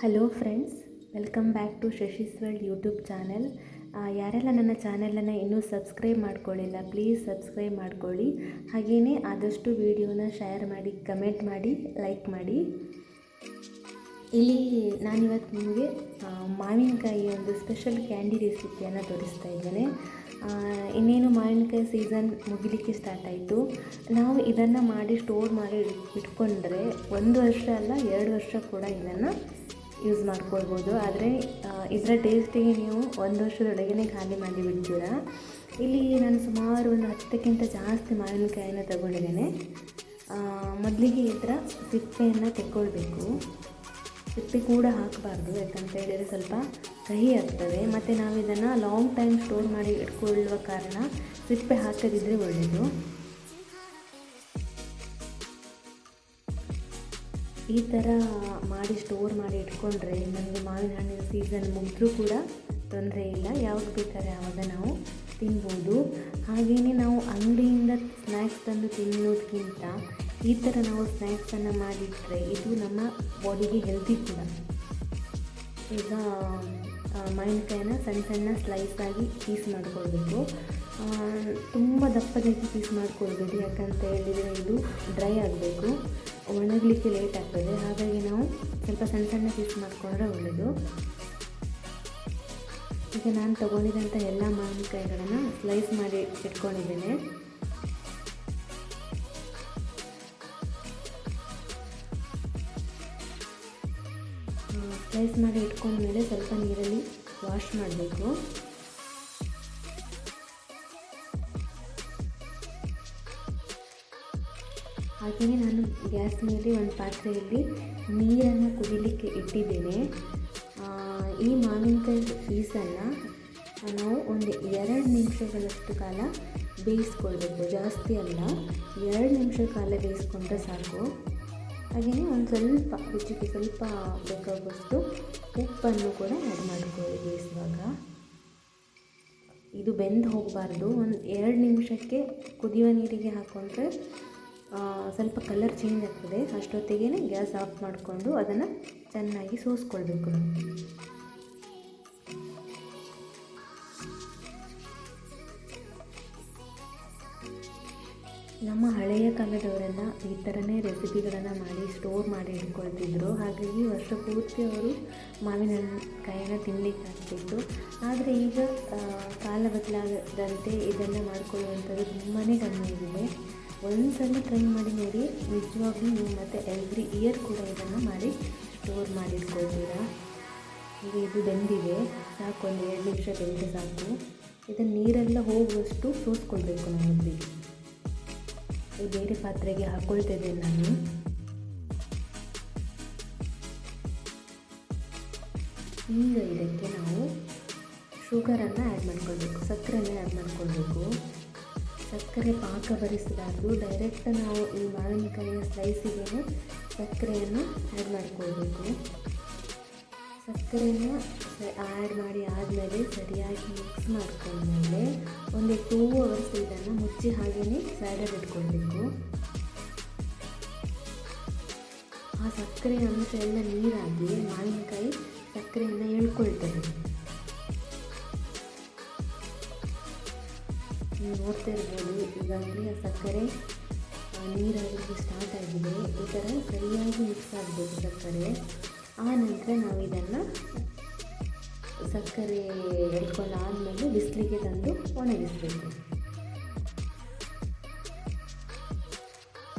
Hello friends, welcome back to Shashi's world YouTube channel. ಯಾರೆಲ್ಲ ನನ್ನ ಚಾನೆಲನ್ನು ಇನ್ನೂ ಸಬ್ಸ್ಕ್ರೈಬ್ ಮಾಡ್ಕೊಳ್ಳಿಲ್ಲ, ಪ್ಲೀಸ್ ಸಬ್ಸ್ಕ್ರೈಬ್ ಮಾಡ್ಕೊಳ್ಳಿ. ಹಾಗೆಯೇ ಆದಷ್ಟು ವಿಡಿಯೋನ ಶೇರ್ ಮಾಡಿ, ಕಮೆಂಟ್ ಮಾಡಿ, ಲೈಕ್ ಮಾಡಿ. ಇಲ್ಲಿ ನಾನಿವತ್ತು ನಿಮಗೆ ಮಾವಿನಕಾಯಿ ಒಂದು ಸ್ಪೆಷಲ್ ಕ್ಯಾಂಡಿ ರೆಸಿಪಿಯನ್ನು ತೋರಿಸ್ತಾ ಇದ್ದೇನೆ. ಇನ್ನೇನು ಮಾವಿನಕಾಯಿ ಸೀಸನ್ ಮುಗಿಲಿಕ್ಕೆ ಸ್ಟಾರ್ಟ್ ಆಯಿತು. ನಾವು ಇದನ್ನು ಮಾಡಿ ಸ್ಟೋರ್ ಮಾಡಿ ಇಟ್ಕೊಂಡ್ರೆ 1 ವರ್ಷ ಅಲ್ಲ 2 ವರ್ಷ ಕೂಡ ಇದನ್ನು ಯೂಸ್ ಮಾಡ್ಕೊಳ್ಬೋದು. ಆದರೆ ಇದರ ಟೇಸ್ಟಿಗೆ ನೀವು 1 ವರ್ಷದೊಳಗೇ ಖಾಲಿ ಮಾಡಿ ಬಿಡ್ತೀರಾ. ಇಲ್ಲಿ ನಾನು ಸುಮಾರು ಒಂದು 10ಕ್ಕಿಂತ ಜಾಸ್ತಿ ಮಾವಿನಕಾಯಿನ ತಗೊಂಡಿದ್ದೇನೆ. ಮೊದಲಿಗೆ ಇದರ ಸಿಪ್ಪೆಯನ್ನು ತೆಕ್ಕೊಳ್ಬೇಕು. ಸಿಪ್ಪೆ ಕೂಡ ಹಾಕಬಾರ್ದು, ಯಾಕಂತ ಹೇಳಿದರೆ ಸ್ವಲ್ಪ ಕಹಿ ಆಗ್ತದೆ. ಮತ್ತು ನಾವು ಇದನ್ನು ಲಾಂಗ್ ಟೈಮ್ ಸ್ಟೋರ್ ಮಾಡಿ ಇಟ್ಕೊಳ್ಳುವ ಕಾರಣ ಸಿಪ್ಪೆ ಹಾಕದಿದ್ದರೆ ಒಳ್ಳೆಯದು. ಈ ಥರ ಮಾಡಿ ಸ್ಟೋರ್ ಮಾಡಿ ಇಟ್ಕೊಂಡ್ರೆ ನಮಗೆ ಮಾವಿನ ಹಣ್ಣಿನ ಸೀಸನ್ ಮುಗಿದ್ರೂ ಕೂಡ ತೊಂದರೆ ಇಲ್ಲ, ಯಾವಾಗ ಬೇಕಾದ್ರೆ ಆವಾಗ ನಾವು ತಿನ್ಬೋದು. ಹಾಗೆಯೇ ನಾವು ಅಂಗಡಿಯಿಂದ ಸ್ನ್ಯಾಕ್ಸ್ ತಂದು ತಿನ್ನೋದಕ್ಕಿಂತ ಈ ಥರ ನಾವು ಸ್ನ್ಯಾಕ್ಸನ್ನು ಮಾಡಿಟ್ರೆ ಇದು ನಮ್ಮ ಬಾಡಿಗೆ ಹೆಲ್ತಿ ಕೂಡ. ಈಗ ಮಾವಿನಕಾಯಿನ ಸಣ್ಣ ಸಣ್ಣ ಸ್ಲೈಸಾಗಿ ಪೀಸ್ ಮಾಡ್ಕೊಳ್ಬೇಕು. ತುಂಬ ದಪ್ಪದಾಗಿ ಪೀಸ್ ಮಾಡ್ಕೊಳ್ಬೇಡಿ, ಯಾಕಂತ ಹೇಳಿದರೆ ಇದು ಡ್ರೈ ಆಗಬೇಕು, ಒಣಗಲಿಕ್ಕೆ ಲೇಟ್ ಆಗ್ತದೆ. ಹಾಗಾಗಿ ನಾವು ಸ್ವಲ್ಪ ಸಣ್ಣ ಸಣ್ಣ ಪೀಸ್ ಮಾಡಿಕೊಂಡ್ರೆ ಒಳ್ಳೆಯದು. ಈಗ ನಾನು ತೊಗೊಂಡಿದ್ದಂಥ ಎಲ್ಲ ಮಾವಿನಕಾಯಿಗಳನ್ನು ಸ್ಲೈಸ್ ಮಾಡಿ ಇಟ್ಕೊಂಡಿದ್ದೇನೆ. ಸ್ಲೈಸ್ ಮಾಡಿ ಇಟ್ಕೊಂಡ್ಮೇಲೆ ಸ್ವಲ್ಪ ನೀರಲ್ಲಿ ವಾಶ್ ಮಾಡಬೇಕು. ಹಾಗೆಯೇ ನಾನು ಗ್ಯಾಸ್ ಮೇಲೆ ಒಂದು ಪಾತ್ರೆಯಲ್ಲಿ ನೀರನ್ನು ಕುದಿಲಿಕ್ಕೆ ಇಟ್ಟಿದ್ದೇನೆ. ಈ ಮಾವಿನಕಾಯಿ ಪೀಸನ್ನು ನಾವು ಒಂದು 2 ನಿಮಿಷಗಳಷ್ಟು ಕಾಲ ಬೇಯಿಸ್ಕೊಳ್ಬೇಕು. ಜಾಸ್ತಿ ಅಲ್ಲ, 2 ನಿಮಿಷ ಕಾಲ ಬೇಯಿಸ್ಕೊಂಡ್ರೆ ಸಾಕು. ಹಾಗೆಯೇ ಒಂದು ಸ್ವಲ್ಪ ರುಚಿಗೆ ಸ್ವಲ್ಪ ಬೇಕಾಗುವಷ್ಟು ಉಪ್ಪನ್ನು ಕೂಡ ಆ್ಯಡ್ ಮಾಡಿಕೊಳ್ಳಿ ಬೇಯಿಸುವಾಗ. ಇದು ಬೆಂದು ಹೋಗಬಾರ್ದು. ಒಂದು 2 ನಿಮಿಷಕ್ಕೆ ಕುದಿಯುವ ನೀರಿಗೆ ಹಾಕ್ಕೊಂಡ್ರೆ ಸ್ವಲ್ಪ ಕಲರ್ ಚೇಂಜ್ ಆಗ್ತದೆ. ಅಷ್ಟೊತ್ತಿಗೆ ಗ್ಯಾಸ್ ಆಫ್ ಮಾಡಿಕೊಂಡು ಅದನ್ನು ಚೆನ್ನಾಗಿ ಸೋಸ್ಕೊಳ್ಬೇಕು ನಾವು. ನಮ್ಮ ಹಳೆಯ ಕಾಲದವರೆಲ್ಲ ಈ ಥರನೇ ರೆಸಿಪಿಗಳನ್ನು ಮಾಡಿ ಸ್ಟೋರ್ ಮಾಡಿ ಇಟ್ಕೊಳ್ತಿದ್ರು. ಹಾಗಾಗಿ ವರ್ಷ ಪೂರ್ತಿ ಅವರು ಮಾವಿನ ಕಾಯಿನ ತಿನ್ನಲಿಕ್ಕಾಗ್ತಿತ್ತು. ಆದರೆ ಈಗ ಕಾಲ ಬದಲಾದಂತೆ ಇದೆಲ್ಲ ಮಾಡ್ಕೊಳ್ಳುವಂಥದ್ದು ತುಂಬಾ ಕಮ್ಮಿ ಆಗಿದೆ. ಒಂದು ಸಲ ಟ್ರೈ ಮಾಡಿ ನೋಡಿ, ನಿಜವಾಗ್ಲೂ ನೀವು ಮತ್ತು ಎವ್ರಿ ಇಯರ್ ಕೂಡ ಇದನ್ನು ಮಾಡಿ ಸ್ಟೋರ್ ಮಾಡಿಟ್ಕೊಳ್ತೀರಾ. ಈಗ ಇದು ಬೆಂದಿದೆ, ಸಾಕು, ಒಂದು 2 ನಿಮಿಷ ಬೆಂದರೆ ಸಾಕು. ಇದನ್ನು ನೀರೆಲ್ಲ ಹೋಗುವಷ್ಟು ಸೋಸ್ಕೊಳ್ಬೇಕು ನಾವು ಮೊದಲಿಗೆ. ಬೇರೆ ಪಾತ್ರೆಗೆ ಹಾಕ್ಕೊಳ್ತಿದ್ದೇನೆ ನಾನು. ಈಗ ಇದಕ್ಕೆ ನಾವು ಶುಗರನ್ನು ಆ್ಯಡ್ ಮಾಡ್ಕೊಳ್ಬೇಕು, ಸಕ್ಕರೆಯನ್ನು ಆ್ಯಡ್ ಮಾಡ್ಕೊಳ್ಬೇಕು. ಸಕ್ಕರೆ ಪಾಕ ಬರಿಸಬಾರ್ದು, ಡೈರೆಕ್ಟ್ ನಾವು ಈ ಮಾವಿನಕಾಯಿಯ ಸ್ಲೈಸಿಗೆ ಸಕ್ಕರೆಯನ್ನು ಆ್ಯಡ್ ಮಾಡಿಕೊಳ್ಬೇಕು. ಸಕ್ಕರೆಯನ್ನು ಆ್ಯಡ್ ಮಾಡಿ ಆದಮೇಲೆ ಸರಿಯಾಗಿ ಮಿಕ್ಸ್ ಮಾಡ್ಕೊಂಡ್ಮೇಲೆ ಒಂದು 2 ಅವರ್ಸ್ ಇದನ್ನು ಮುಚ್ಚಿ ಹಾಗೆಯೇ ಸೈಡಲ್ಲಿ ಇಟ್ಕೊಳ್ಬೇಕು. ಆ ಸಕ್ಕರೆ ಅಂಶ ಎಲ್ಲ ನೀರಾಗಿ ಮಾವಿನಕಾಯಿ ಸಕ್ಕರೆಯನ್ನು ಎಳ್ಕೊಳ್ತದೆ. ನೀವು ನೋಡ್ತಾ ಇರ್ಬೋದು, ಈಗಾಗಲೇ ಆ ಸಕ್ಕರೆ ನೀರಾಗಲಿಕ್ಕೆ ಸ್ಟಾರ್ಟ್ ಆಗಿದೆ. ಈ ಥರ ಸರಿಯಾಗಿ ಮಿಕ್ಸ್ ಆಗಬೇಕು ಸಕ್ಕರೆ. ಆ ನಂತರ ನಾವು ಇದನ್ನು ಸಕ್ಕರೆ ಎಳ್ಕೊಂಡಾದಮೇಲೆ ಬಿಸಿಲಿಗೆ ತಂದು ಒಣಗಿಸಬೇಕು.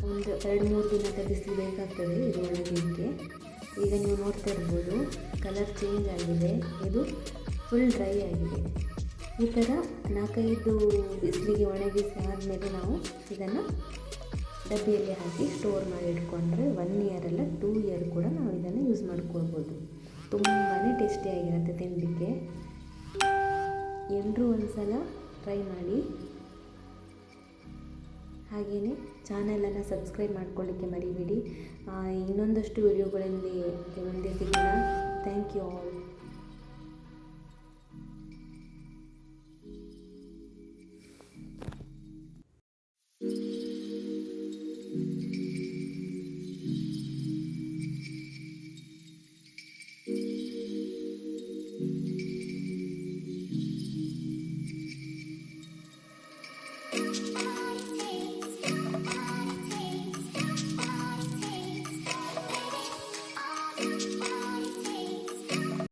ಒಂದು 2-3 ದಿನದ ಬಿಸಿಲು ಬೇಕಾಗ್ತದೆ ಇದು ಒಣಗಲಿಕ್ಕೆ. ಈಗ ನೀವು ನೋಡ್ತಾ ಇರ್ಬೋದು, ಕಲರ್ ಚೇಂಜ್ ಆಗಿದೆ, ಇದು ಫುಲ್ ಡ್ರೈ ಆಗಿದೆ. ಈ ಥರ 4-5 ಬಿಸಿಲಿಗೆ ಒಣಗಿಸಿ ಆದಮೇಲೆ ನಾವು ಇದನ್ನು ಡಬ್ಬಿಯಲ್ಲಿ ಹಾಕಿ ಸ್ಟೋರ್ ಮಾಡಿ ಇಟ್ಕೊಂಡ್ರೆ 1 ಇಯರ್ ಅಲ್ಲ 2 ಇಯರ್ ಕೂಡ ನಾವು ಇದನ್ನು ಯೂಸ್ ಮಾಡ್ಕೊಳ್ಬೋದು. ತುಂಬಾ ಟೇಸ್ಟಿಯಾಗಿರುತ್ತೆ ತಿನ್ನಲಿಕ್ಕೆ. ಎಲ್ಲರೂ ಒಂದು ಸಲ ಟ್ರೈ ಮಾಡಿ. ಹಾಗೆಯೇ ಚಾನಲನ್ನು ಸಬ್ಸ್ಕ್ರೈಬ್ ಮಾಡ್ಕೊಳ್ಳಿಕ್ಕೆ ಮರಿಬೇಡಿ. ಇನ್ನೊಂದಷ್ಟು ವಿಡಿಯೋಗಳಲ್ಲಿ ಮುಂದೆ ಸಿಗೋಣ. Thank you all.